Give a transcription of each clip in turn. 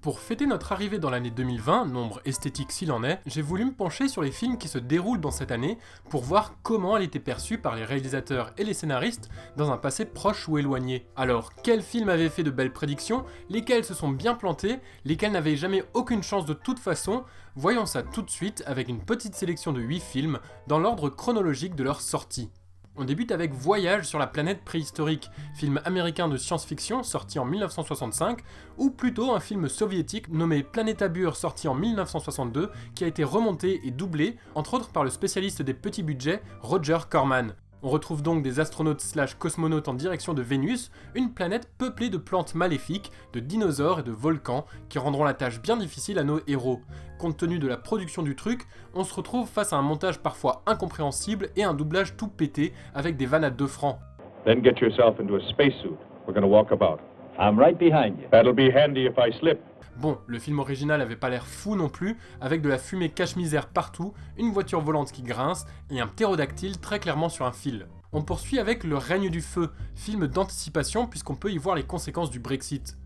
Pour fêter notre arrivée dans l'année 2020, nombre esthétique s'il en est, j'ai voulu me pencher sur les films qui se déroulent dans cette année pour voir comment elle était perçue par les réalisateurs et les scénaristes dans un passé proche ou éloigné. Alors, quels films avaient fait de belles prédictions, lesquels se sont bien plantés, lesquels n'avaient jamais aucune chance de toute façon? Voyons ça tout de suite avec une petite sélection de 8 films dans l'ordre chronologique de leur sortie. On débute avec Voyage sur la planète préhistorique, film américain de science-fiction sorti en 1965, ou plutôt un film soviétique nommé Planétabur sorti en 1962, qui a été remonté et doublé, entre autres par le spécialiste des petits budgets, Roger Corman. On retrouve donc des astronautes / cosmonautes en direction de Vénus, une planète peuplée de plantes maléfiques, de dinosaures et de volcans qui rendront la tâche bien difficile à nos héros. Compte tenu de la production du truc, on se retrouve face à un montage parfois incompréhensible et un doublage tout pété avec des vannes à 2 francs. Then get yourself into a spacesuit. We're gonna walk about. I'm right behind you. That'll be handy if I slip. Bon, le film original avait pas l'air fou non plus, avec de la fumée cache-misère partout, une voiture volante qui grince et un ptérodactyle très clairement sur un fil. On poursuit avec Le règne du feu, film d'anticipation puisqu'on peut y voir les conséquences du Brexit.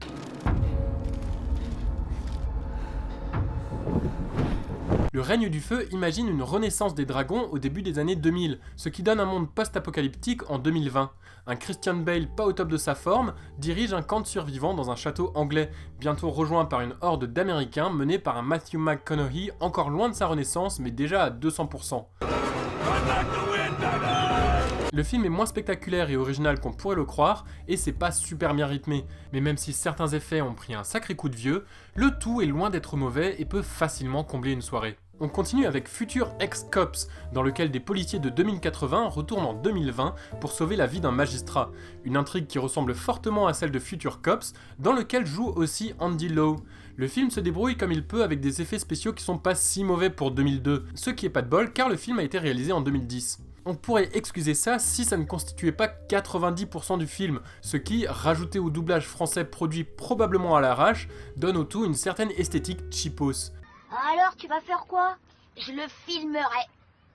Le règne du feu imagine une renaissance des dragons au début des années 2000, ce qui donne un monde post-apocalyptique en 2020. Un Christian Bale pas au top de sa forme dirige un camp de survivants dans un château anglais, bientôt rejoint par une horde d'Américains menée par un Matthew McConaughey encore loin de sa renaissance mais déjà à 200%. Le film est moins spectaculaire et original qu'on pourrait le croire, et c'est pas super bien rythmé, mais même si certains effets ont pris un sacré coup de vieux, le tout est loin d'être mauvais et peut facilement combler une soirée. On continue avec Future Ex-Cops, dans lequel des policiers de 2080 retournent en 2020 pour sauver la vie d'un magistrat. Une intrigue qui ressemble fortement à celle de Future Cops, dans lequel joue aussi Andy Lau. Le film se débrouille comme il peut avec des effets spéciaux qui sont pas si mauvais pour 2002, ce qui est pas de bol car le film a été réalisé en 2010. On pourrait excuser ça si ça ne constituait pas 90% du film, ce qui, rajouté au doublage français produit probablement à l'arrache, donne au tout une certaine esthétique cheapos. Alors tu vas faire quoi? Je le filmerai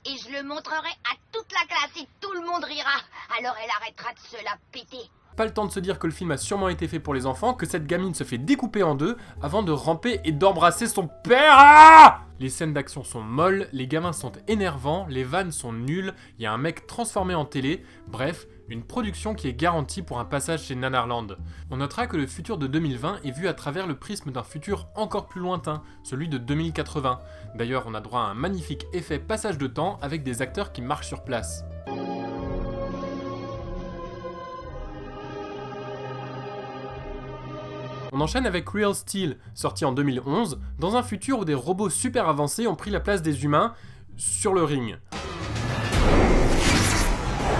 et je le montrerai à toute la classe et tout le monde rira. Alors elle arrêtera de se la péter. Pas le temps de se dire que le film a sûrement été fait pour les enfants, que cette gamine se fait découper en deux avant de ramper et d'embrasser son père. Les scènes d'action sont molles, les gamins sont énervants, les vannes sont nulles, il y a un mec transformé en télé, bref, une production qui est garantie pour un passage chez Nanarland. On notera que le futur de 2020 est vu à travers le prisme d'un futur encore plus lointain, celui de 2080. D'ailleurs, on a droit à un magnifique effet passage de temps avec des acteurs qui marchent sur place. On enchaîne avec Real Steel, sorti en 2011, dans un futur où des robots super avancés ont pris la place des humains sur le ring.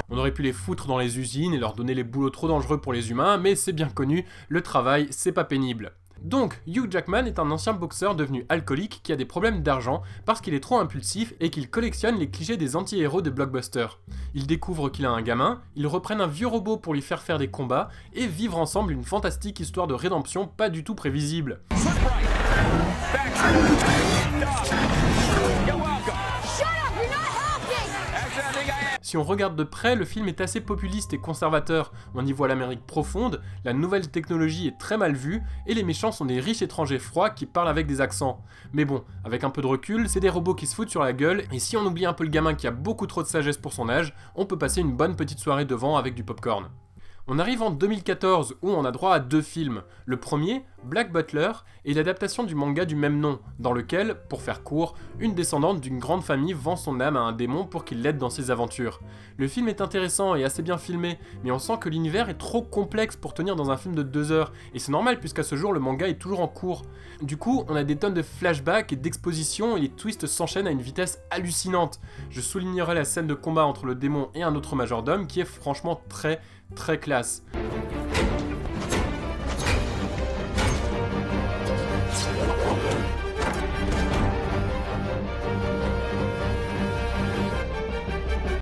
On aurait pu les foutre dans les usines et leur donner les boulots trop dangereux pour les humains, mais c'est bien connu, le travail, c'est pas pénible. Donc, Hugh Jackman est un ancien boxeur devenu alcoolique qui a des problèmes d'argent parce qu'il est trop impulsif et qu'il collectionne les clichés des anti-héros des blockbusters. Il découvre qu'il a un gamin, ils reprennent un vieux robot pour lui faire des combats et vivre ensemble une fantastique histoire de rédemption pas du tout prévisible. Si on regarde de près, le film est assez populiste et conservateur. On y voit l'Amérique profonde, la nouvelle technologie est très mal vue, et les méchants sont des riches étrangers froids qui parlent avec des accents. Mais bon, avec un peu de recul, c'est des robots qui se foutent sur la gueule, et si on oublie un peu le gamin qui a beaucoup trop de sagesse pour son âge, on peut passer une bonne petite soirée devant avec du popcorn. On arrive en 2014 où on a droit à 2 films. Le premier, Black Butler, est l'adaptation du manga du même nom, dans lequel, pour faire court, une descendante d'une grande famille vend son âme à un démon pour qu'il l'aide dans ses aventures. Le film est intéressant et assez bien filmé, mais on sent que l'univers est trop complexe pour tenir dans un film de 2 heures, et c'est normal puisqu'à ce jour le manga est toujours en cours. Du coup, on a des tonnes de flashbacks et d'expositions et les twists s'enchaînent à une vitesse hallucinante. Je soulignerai la scène de combat entre le démon et un autre majordome qui est franchement très classe.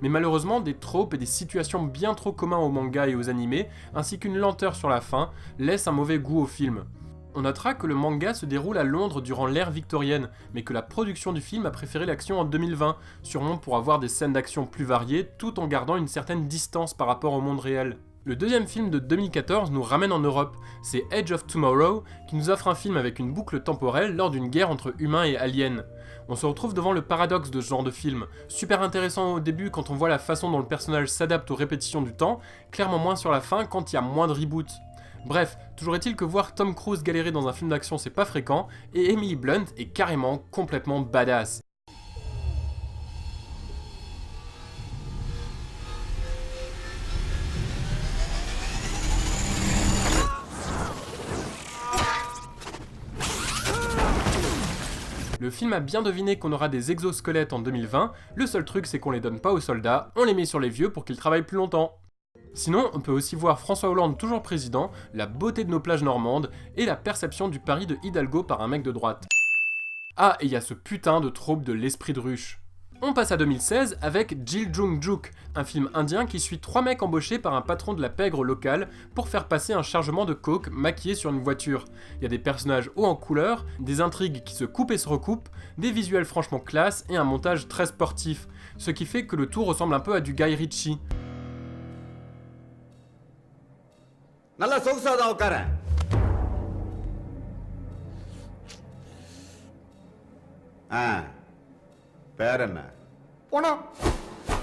Mais malheureusement, des tropes et des situations bien trop communs aux mangas et aux animés, ainsi qu'une lenteur sur la fin, laissent un mauvais goût au film. On notera que le manga se déroule à Londres durant l'ère victorienne, mais que la production du film a préféré l'action en 2020, sûrement pour avoir des scènes d'action plus variées, tout en gardant une certaine distance par rapport au monde réel. Le deuxième film de 2014 nous ramène en Europe, c'est Edge of Tomorrow, qui nous offre un film avec une boucle temporelle lors d'une guerre entre humains et aliens. On se retrouve devant le paradoxe de ce genre de film, super intéressant au début quand on voit la façon dont le personnage s'adapte aux répétitions du temps, clairement moins sur la fin quand il y a moins de reboot. Bref, toujours est-il que voir Tom Cruise galérer dans un film d'action c'est pas fréquent, et Emily Blunt est carrément complètement badass. Le film a bien deviné qu'on aura des exosquelettes en 2020, le seul truc c'est qu'on les donne pas aux soldats, on les met sur les vieux pour qu'ils travaillent plus longtemps. Sinon, on peut aussi voir François Hollande toujours président, la beauté de nos plages normandes, et la perception du pari de Hidalgo par un mec de droite. Ah, et il y a ce putain de trope de l'esprit de ruche. On passe à 2016 avec Jil Jung Juk, un film indien qui suit 3 mecs embauchés par un patron de la pègre locale pour faire passer un chargement de coke maquillé sur une voiture. Il y a des personnages hauts en couleur, des intrigues qui se coupent et se recoupent, des visuels franchement classe et un montage très sportif, ce qui fait que le tout ressemble un peu à du Guy Ritchie. நல்லா சொகுசாதான் உட்காரேன். பேர் என்ன?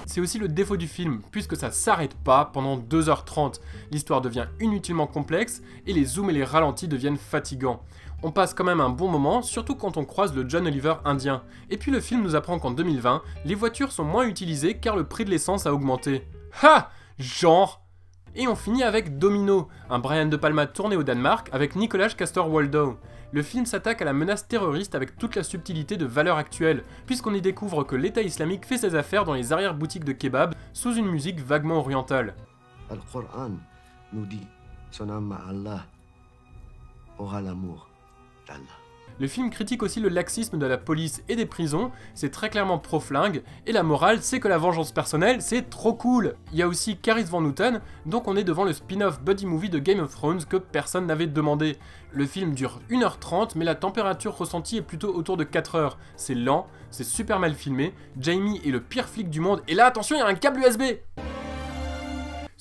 C'est aussi le défaut du film, puisque ça s'arrête pas pendant 2h30. L'histoire devient inutilement complexe, et les zooms et les ralentis deviennent fatigants. On passe quand même un bon moment, surtout quand on croise le John Oliver indien. Et puis le film nous apprend qu'en 2020, les voitures sont moins utilisées car le prix de l'essence a augmenté. Ha! Genre! Et on finit avec Domino, un Brian De Palma tourné au Danemark avec Nicolas Castor-Waldau. Le film s'attaque à la menace terroriste avec toute la subtilité de valeurs actuelles, puisqu'on y découvre que l'État islamique fait ses affaires dans les arrière-boutiques de kebab sous une musique vaguement orientale. Al-Qur'an nous dit son âme à Allah aura l'amour d'Allah. Le film critique aussi le laxisme de la police et des prisons, c'est très clairement pro-flingue, et la morale c'est que la vengeance personnelle c'est trop cool. Il y a aussi Caris Van Houten, donc on est devant le spin-off buddy movie de Game of Thrones que personne n'avait demandé. Le film dure 1h30 mais la température ressentie est plutôt autour de 4h. C'est lent, c'est super mal filmé, Jamie est le pire flic du monde, et là attention il y a un câble USB!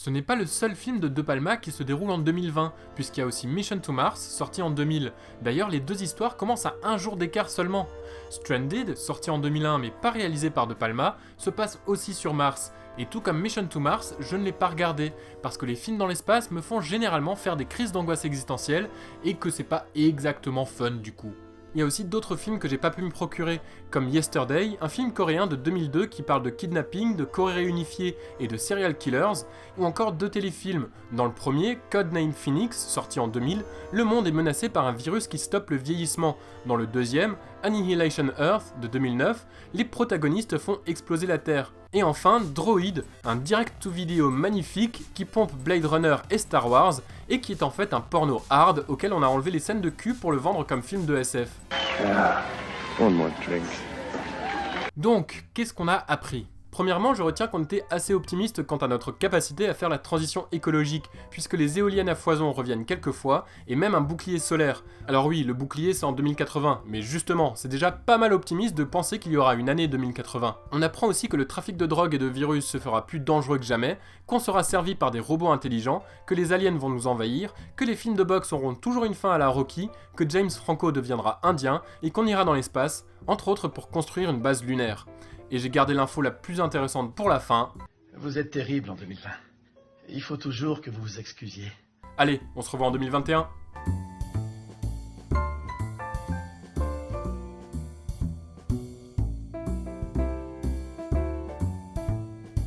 Ce n'est pas le seul film de De Palma qui se déroule en 2020, puisqu'il y a aussi Mission to Mars, sorti en 2000. D'ailleurs, les deux histoires commencent à un jour d'écart seulement. Stranded, sorti en 2001 mais pas réalisé par De Palma, se passe aussi sur Mars. Et tout comme Mission to Mars, je ne l'ai pas regardé, parce que les films dans l'espace me font généralement faire des crises d'angoisse existentielle, et que c'est pas exactement fun du coup. Il y a aussi d'autres films que j'ai pas pu me procurer, comme Yesterday, un film coréen de 2002 qui parle de kidnapping, de Corée réunifiée et de serial killers, ou encore 2 téléfilms. Dans le premier, Codename Phoenix, sorti en 2000, le monde est menacé par un virus qui stoppe le vieillissement. Dans le deuxième, Annihilation Earth, de 2009, les protagonistes font exploser la Terre. Et enfin, Droid, un direct-to-video magnifique qui pompe Blade Runner et Star Wars, et qui est en fait un porno hard auquel on a enlevé les scènes de cul pour le vendre comme film de SF. One more drink. Donc, qu'est-ce qu'on a appris ? Premièrement, je retiens qu'on était assez optimiste quant à notre capacité à faire la transition écologique, puisque les éoliennes à foison reviennent quelques fois, et même un bouclier solaire. Alors oui, le bouclier c'est en 2080, mais justement, c'est déjà pas mal optimiste de penser qu'il y aura une année 2080. On apprend aussi que le trafic de drogue et de virus se fera plus dangereux que jamais, qu'on sera servi par des robots intelligents, que les aliens vont nous envahir, que les films de boxe auront toujours une fin à la Rocky, que James Franco deviendra indien, et qu'on ira dans l'espace, entre autres pour construire une base lunaire. Et j'ai gardé l'info la plus intéressante pour la fin. Vous êtes terrible en 2020. Il faut toujours que vous vous excusiez. Allez, on se revoit en 2021.